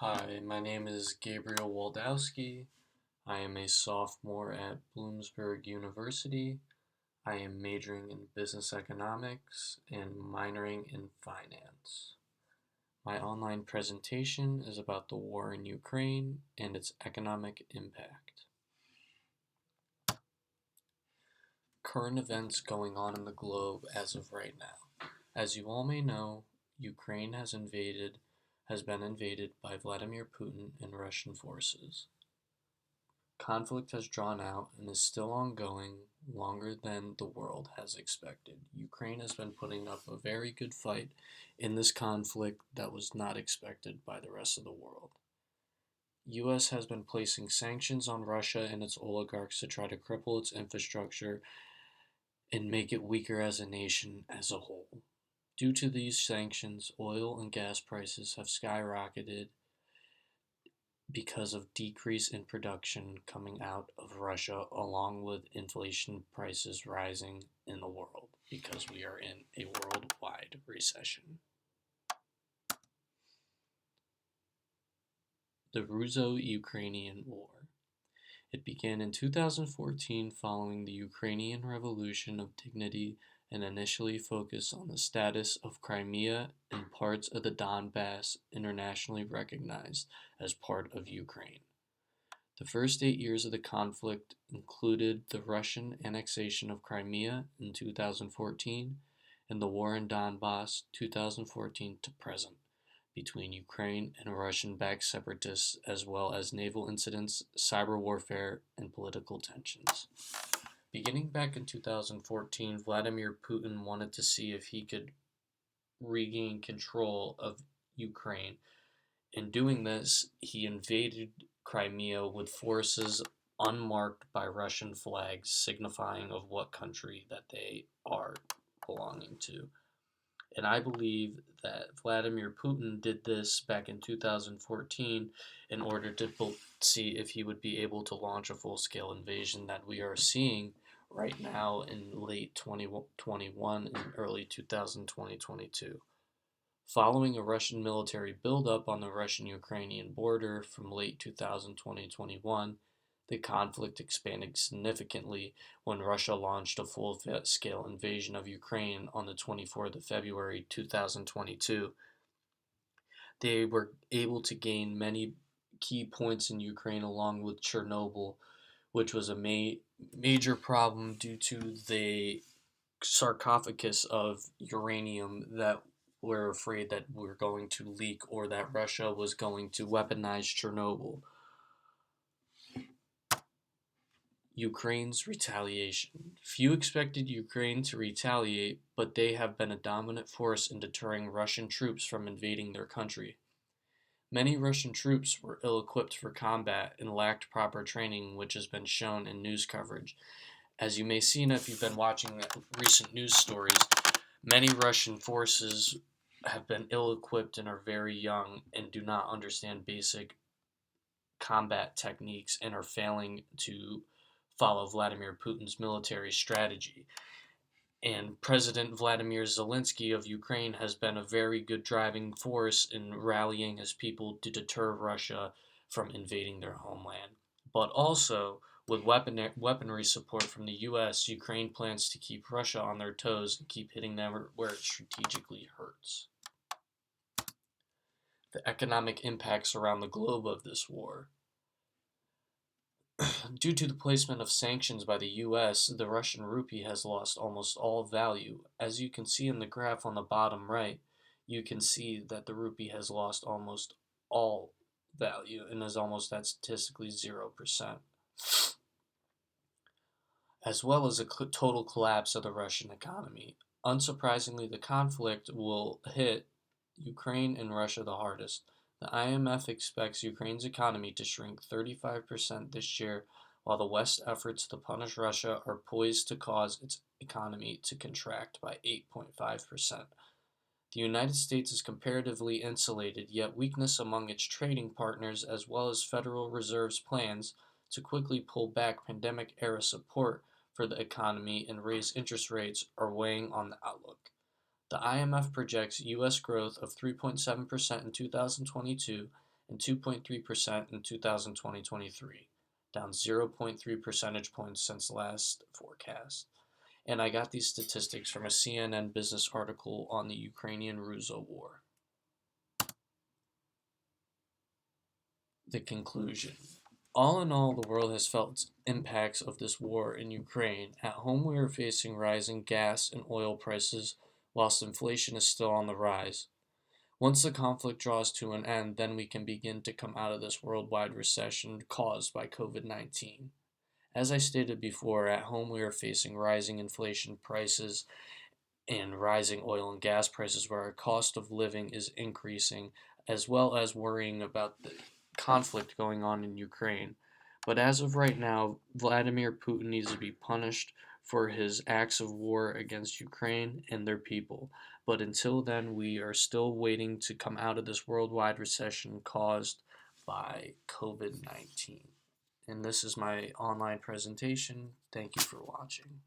Hi, my name is Gabriel Waldowski. I am a sophomore at Bloomsburg University. I am majoring in business economics and minoring in finance. My online presentation is about the war in Ukraine and its economic impact. Current events going on in the globe as of right now. As you all may know, Ukraine has been invaded by Vladimir Putin and Russian forces. Conflict has drawn out and is still ongoing longer than the world has expected. Ukraine has been putting up a very good fight in this conflict that was not expected by the rest of the world. US has been placing sanctions on Russia and its oligarchs to try to cripple its infrastructure and make it weaker as a nation as a whole. Due to these sanctions, oil and gas prices have skyrocketed because of decrease in production coming out of Russia, along with inflation prices rising in the world because we are in a worldwide recession. The Russo-Ukrainian War. It began in 2014 following the Ukrainian Revolution of Dignity and initially focused on the status of Crimea and parts of the Donbass internationally recognized as part of Ukraine. The first 8 years of the conflict included the Russian annexation of Crimea in 2014 and the war in Donbass 2014 to present between Ukraine and Russian-backed separatists, as well as naval incidents, cyber warfare, and political tensions. Beginning back in 2014, Vladimir Putin wanted to see if he could regain control of Ukraine. In doing this, he invaded Crimea with forces unmarked by Russian flags, signifying of what country that they are belonging to. And I believe that Vladimir Putin did this back in 2014 in order to see if he would be able to launch a full-scale invasion that we are seeing right now in late 2021 and early 2022. Following a Russian military buildup on the Russian-Ukrainian border from late 2021, the conflict expanded significantly when Russia launched a full-scale invasion of Ukraine on the 24th of February 2022. They were able to gain many key points in Ukraine along with Chernobyl, which was a major problem due to the sarcophagus of uranium that we're afraid that we're going to leak or that Russia was going to weaponize Chernobyl. Ukraine's retaliation. Few expected Ukraine to retaliate, but they have been a dominant force in deterring Russian troops from invading their country. Many Russian troops were ill-equipped for combat and lacked proper training, which has been shown in news coverage. As you may see if you've been watching recent news stories, many Russian forces have been ill-equipped and are very young and do not understand basic combat techniques and are failing to follow Vladimir Putin's military strategy. And President Vladimir Zelensky of Ukraine has been a very good driving force in rallying his people to deter Russia from invading their homeland. But also, with weaponry support from the U.S., Ukraine plans to keep Russia on their toes and keep hitting them where it strategically hurts. The economic impacts around the globe of this war. Due to the placement of sanctions by the U.S., the Russian rupee has lost almost all value. As you can see in the graph on the bottom right, you can see that the rupee has lost almost all value and is almost at statistically 0%, as well as a total collapse of the Russian economy. Unsurprisingly, the conflict will hit Ukraine and Russia the hardest. The IMF expects Ukraine's economy to shrink 35% this year, while the West's efforts to punish Russia are poised to cause its economy to contract by 8.5%. The United States is comparatively insulated, yet weakness among its trading partners as well as Federal Reserve's plans to quickly pull back pandemic-era support for the economy and raise interest rates are weighing on the outlook. The IMF projects U.S. growth of 3.7% in 2022 and 2.3% in 2020-23, down 0.3 percentage points since last forecast. And I got these statistics from a CNN business article on the Ukrainian-Russo war. The conclusion. All in all, the world has felt impacts of this war in Ukraine. At home, we are facing rising gas and oil prices, whilst inflation is still on the rise. Once the conflict draws to an end, then we can begin to come out of this worldwide recession caused by COVID-19. As I stated before, at home we are facing rising inflation prices and rising oil and gas prices where our cost of living is increasing, as well as worrying about the conflict going on in Ukraine. But as of right now, Vladimir Putin needs to be punished for his acts of war against Ukraine and their people. But until then, we are still waiting to come out of this worldwide recession caused by COVID-19. And this is my online presentation. Thank you for watching.